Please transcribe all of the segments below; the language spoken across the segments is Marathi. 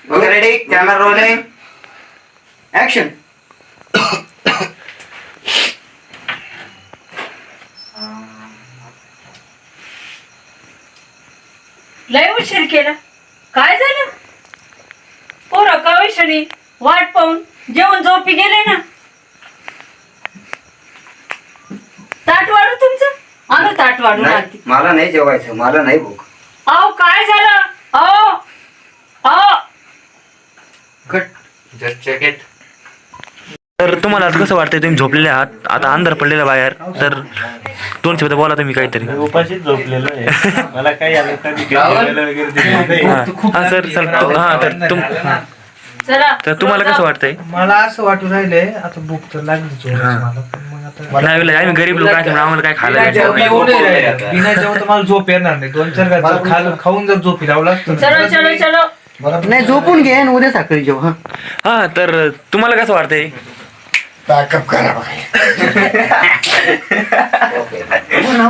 Okay ready camera rolling action. लय उशीर केला. काय झालं पोरं का वैशणी वाट पाहून जेवण झोपी गेले ना. ताट वाढू तुमचं आलं ताट वाढून आणते. मला नाही जेवायचं, मला नाही भूक. अहो काय झालं अहो अहो कट जस्ट चेक इट. तर तुम्हाला आता कसं वाटतंय? तुम्ही झोपलेले आहात, आता अंधार पडलेला बाहेर, तर दोन शब्द बोला तुम्ही काहीतरी. उपाशीच झोपलेलो आहे. मला काही आलं कधी जेवायला वगैरे दिलं नाही. हा सर चला तर तुम्हाला कसं वाटतंय? मला असं वाटू राहिलंय आता भूक तर लागली जोराची मला, पण मग आता नाही आम्ही गरीब लोक आहे, आम्हाला काय खायला बिना भेटणार नाही. जेवण नाही राहिलं. बिना जेवण तर मला झोप येणार नाही. 2-4 घास खाऊन जर झोपी लावला असतं चलो चलो चलो नाही झोपून घे आणि उद्या सकाळी जेव. हा तर तुम्हाला कसं वाटतंय? पॅकअप करा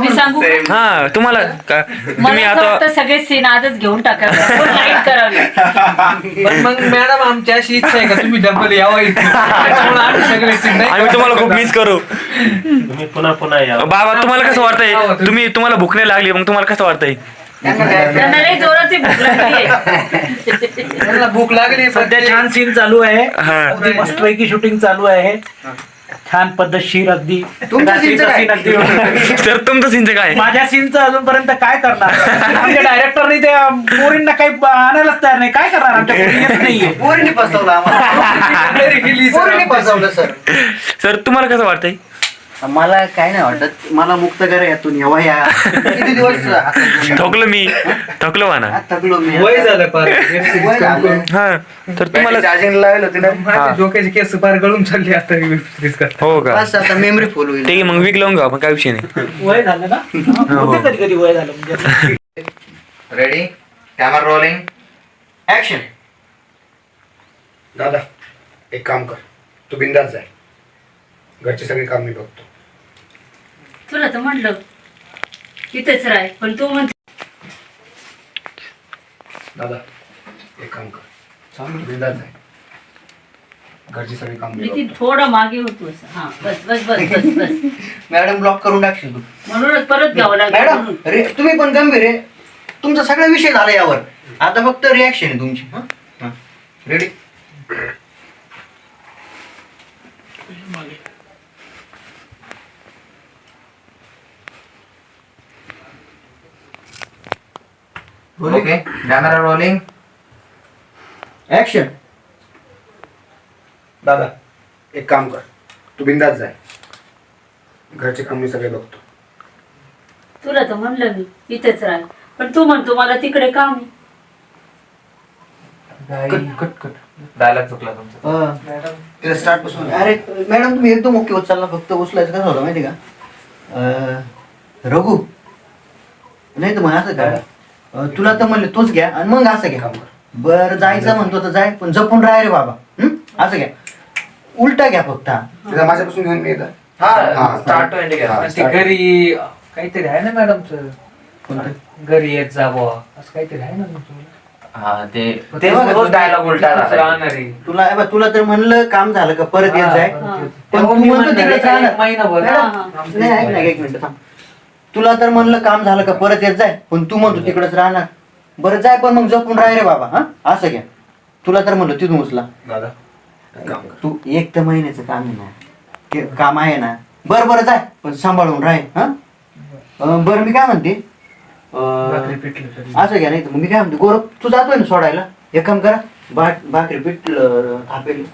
मी सांगू का? हा तुम्हाला तुम्ही मला असं आता वाटतं सगळे सीन आजच घेऊन टाकावे, लाईट करावी. पण मग मॅडम आमची अशी इच्छा आहे का तुम्ही डबल यावं इथे. त्याच्यामुळे आम्ही सगळे सीन नाही आम्ही तुम्हाला खूप मिस करू. तुम्ही पुन्हा पुन्हा या. बाबा तुम्हाला कसं वाटतंय? तुम्हाला भूक नाही लागली, मग तुम्हाला कसं वाटतंय? त्यांना लई जोराची भूक लागली. त्यांना भूक लागली. सध्या छान सीन चालू आहे. हा. अगदी मस्तपैकी शूटिंग चालू आहे. छान पद्धतशीर अगदी. तुमचं रात्रीचं scene scene अगदी तर तुमचं सीनचं काय? माझ्या सीनचं अजूनपर्यंत काय करणार? आमच्या डायरेक्टरने त्या पोरींना काही आणायलाच तयार नाही. काय करणार? आमच्या पोरी येत नाहीये. पोरीने फसवलं आम्हाला. पोरीने फसवलं सर. सर तुम्हाला कसं वाटतंय? मला काय नाही वाटत. मला मुक्त करा यातून येवा या. किती दिवस हातात घेऊन थकलो म्हणा. थकलो मी. वय झालं फार. वय झालं. हा तर तुम्हाला चार्जिंग लावलं होती ना. माझे डोक्याचे केस फार गळून चालले आता करता. हो का? बस आता मेमरी फुल होईल. ठीक आहे मग वीक लावून घ्या आपण, काय विषय नाही. वय झालं ना? होते कधी कधी वय झालं म्हणजे. Ready camera rolling action. दादा एक काम कर, तू बिंदास जाय, घरची सगळी काम मी बघतो. तुला तर म्हणलं इथेच राह, पण तू म्हणतो दादा एक काम कर, तू बिंदास जाय, घरची सगळी काम मी मी ती बघतो. थोडं मागे होतो असं. हा बस बस बस बस बस मॅडम ब्लॉक करून टाकशील तू. म्हणूनच परत घ्यावं लागलं मॅडम म्हणून. रे तुम्ही पण गंभीर आहे. तुमचा सगळा विषय झाला यावर. आता फक्त रिॲक्शन आहे तुमची. Ready okay camera rolling action. दादा एक काम कर, तू बिंदास जाय, घरचे काम मी सगळे बघतो. तुला तर म्हणलं मी इथेच राह, पण तू म्हणतो मला तिकडे काम आहे. डायलॉग चुकला तुमचा. स्टार्ट पासून. अरे मॅडम तुम्ही एकदम ओके होत चालला, फक्त उचलायचं कसं होतं माहिती का? रघु नाही तर मग असं का? तुला तर म्हणले तूच घ्या आणि मग असं घ्या. बरं जायचं म्हणतो तर जाय, पण जपून राह रे बाबा. असं घ्या, उलटा घ्या फक्त. तिला माझ्यापासून घेऊन मी येतं. स्टार्ट टू एंड घ्या. ते घरी काहीतरी आहे ना मॅडमचं, घरी येत जावं असं काहीतरी आहे ना तुमचं. डायलॉग उलटा राहणार आहे. तुला तर म्हणलं काम झालं का परत येत जाय, पण तू मी म्हणतो म्हणणार तिकडेच आहे, राहणार. एक महिनाभर. मॅडम, नाही ऐक ना एक मिनिट थांब. तुला तर म्हणलं काम झालं का परत येत जाय, पण तू म्हणतो तिकडेच राहणार. बरं जाय, पण मग जपून राह रे बाबा. असं घ्या. तुला तर म्हणलं तिथून उचला. दादा एक काम कर, तू एक तर महिन्याचं काम आहे ना, ते काम आहे ना. बरं बरं जाय, पण सांभाळून राह. बरं मी काय म्हणते, भाकरी पिठलं तरी. असं घ्या. नाही तर मग मी काय म्हणते, गोरख तू जातोय ना सोडायला, एक काम करा, भाकरी पिठलं थापेल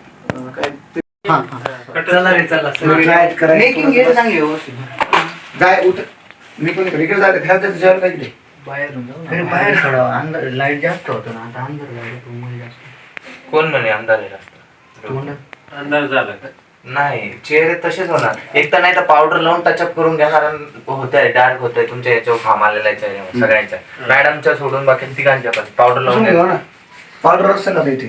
काय. चला रे चला. try करायचं. मेकिंग घे चांगली व्यवस्थित. जाय उठ, मी पण इकडे जायला खायचं जेवायला काय इकडे. बाहेरून जाऊ ना. अरे बाहेर थोडं अंधार, लाईट जास्त होतं ना आता. अंधार लाईट जास्त. कोण म्हणे अंधार आहे जास्त? तू म्हणलं अंदाज झाला. नाही, चेहरे तसेच होणार. एक तर नाही तर पावडर लावून टचअप करून घेणार होतंय, डार्क होतंय तुमच्या याच्यावर घाम आलेला आहे चेहऱ्यावर सगळ्यांच्या. मॅडमच्या सोडून बाकी तिघांच्या पण पावडर लावून घेऊ घ्या. ना, पावडर असतं ना इथे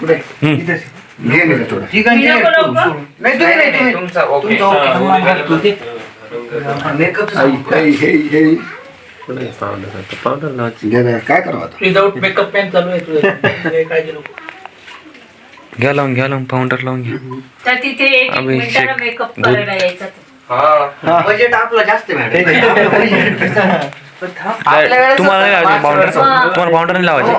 कुठे इथेच घे मी थोडं. ठीक आहे. मी नको लावू का? नाही तुम्ही नाही तुम्ही तुमचा ओके. तुमचा ओके. मेकअप हे पावडर लावायची. काय करावं आता? विदाऊट मेकअप मॅन चालू आहे तुझं काळजी नको. घ्या लावून पावडर लावून घ्या. तर तिथे एक अभिषेक मिनिटाला मेकअप करायला यायचा तो. बजेट आपलं जास्त आहे मॅडम. तुम्हाला नाही लावायचे पावडर? तुम्हाला पावडर नाही लावायचे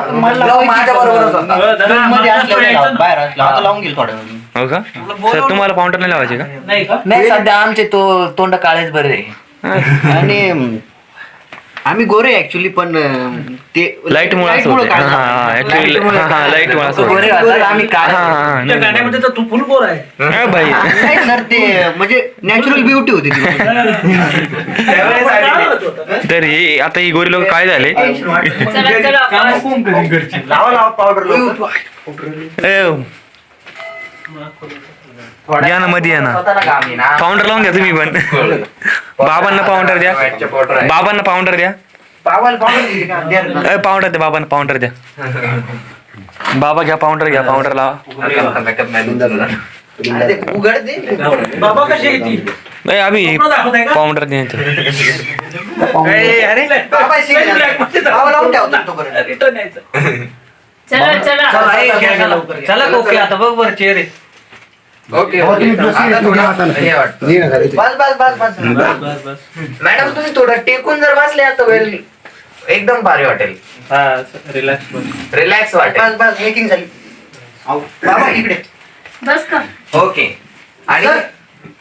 माझ्या बरोबरच होता. मध्ये असल्यावर बाहेर असला आता लावून गेल थोड्या वेळ. हो का सर? तुम्हाला पावडर नाही लावायचे का? नाही का? नाही सध्या आमचे तोंड काळेच बरे. आणि आम्ही गोरे ऍक्च्युली पण ते लाईट मुळे असं होते. लाईट मुळे असं होते. आम्ही काय त्या गाण्यामध्ये तर तू फुल बोर आहे. भाई नाही सर ते म्हणजे नॅचरल ब्युटी होती ती. तर हे आता ही गोरी लोक काय झाले? चला चला आपण. लावा पावडर या ना मध्ये या ना. स्वतःला काम आहे ना. पावडर लावून घ्या तुम्ही पण. बाबांना पावडर द्या. बाबांना पावडर द्या. पावाला पावडर दिली का? द्या रे. पावडर द्या बाबांना पावडर द्या. बाबा घ्या पावडर लावा. अरे ते उघड दे. बाबा कशी येतील? नाही आम्ही दाखवताय का? पावडर द्यायचं. अरे बाबा शिकला. पावा लावून ठेवतो तोपर्यंत. रिटर्न यायचं. चला चला चला ओके आता बघ बरं चेहरे. ओके हो, तुम्ही proceed करा. हे वाटतं. ये ना घरी. बस बस बस बस मॅडम तुम्ही थोडं टेकून जर बसले आता वेळ एकदम भारी वाटेल. रिलॅक्स वाटेल. बस बस मेकिंग झाली. बाबा इकडे. बस का. ओके. आणि सर,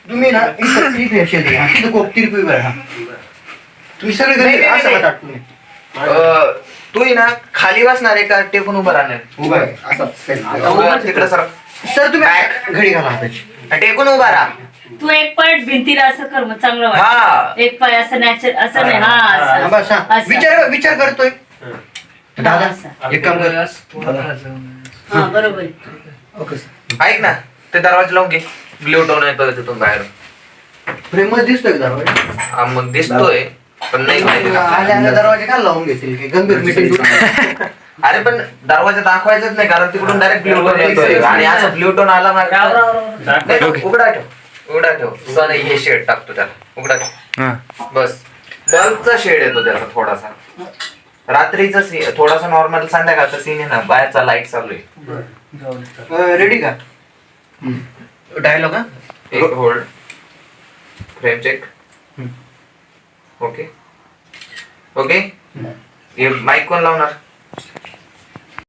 तुम्ही ना इथे असेल ते. तिथे खूप तिरपी बरं हा. तुम्ही सगळे घरी नाही, असं नाही. बघा तुम्ही. तू ना खाली बसणार आहे का टेकून उभं राहणार? उभा आहे. असंच सेम. तिकडे सर सर तुम्ही घडी घाला हाताची. टेकून उभा राहा. तू एक पाय भिंतीला असं कर मग चांगलं हा. वाटत. एक पाय असं नॅचरल असं नाही. हा, हा बस हा. असं. विचार करतोय दादा असं. एक काम कर. हा बरोबर आहे. ऐक ना ते दरवाजा लावून घे. ब्ल्यू टोन येतोय तिथून बाहेर. प्रेमच दिसतोय का दरवाजा? हा, मग दिसतोय पण नाही माहिती का? आल्या दरवाजे का लावून घेतील काही गंभीर मीटिंग. अरे पण दरवाजा दाखवायचाच नाही कारण तिकडून डायरेक्ट ब्ल्यू टोन येतोय आणि असं ब्ल्यू टोन आला नाही, उघडा ठेव सन हे शेड टाकतो त्याला. उघडा ठेव. हा. बस बल्बचा शेड येतो त्याचा थोडासा. रात्रीचा सीन थोडासा नॉर्मल संध्याकाळचा सीन आहे ना बाहेरचा लाईट चालू आहे. रेडी का? डायलॉग हा. एक hold frame check. Okay okay. हे माईक कोण लावणार?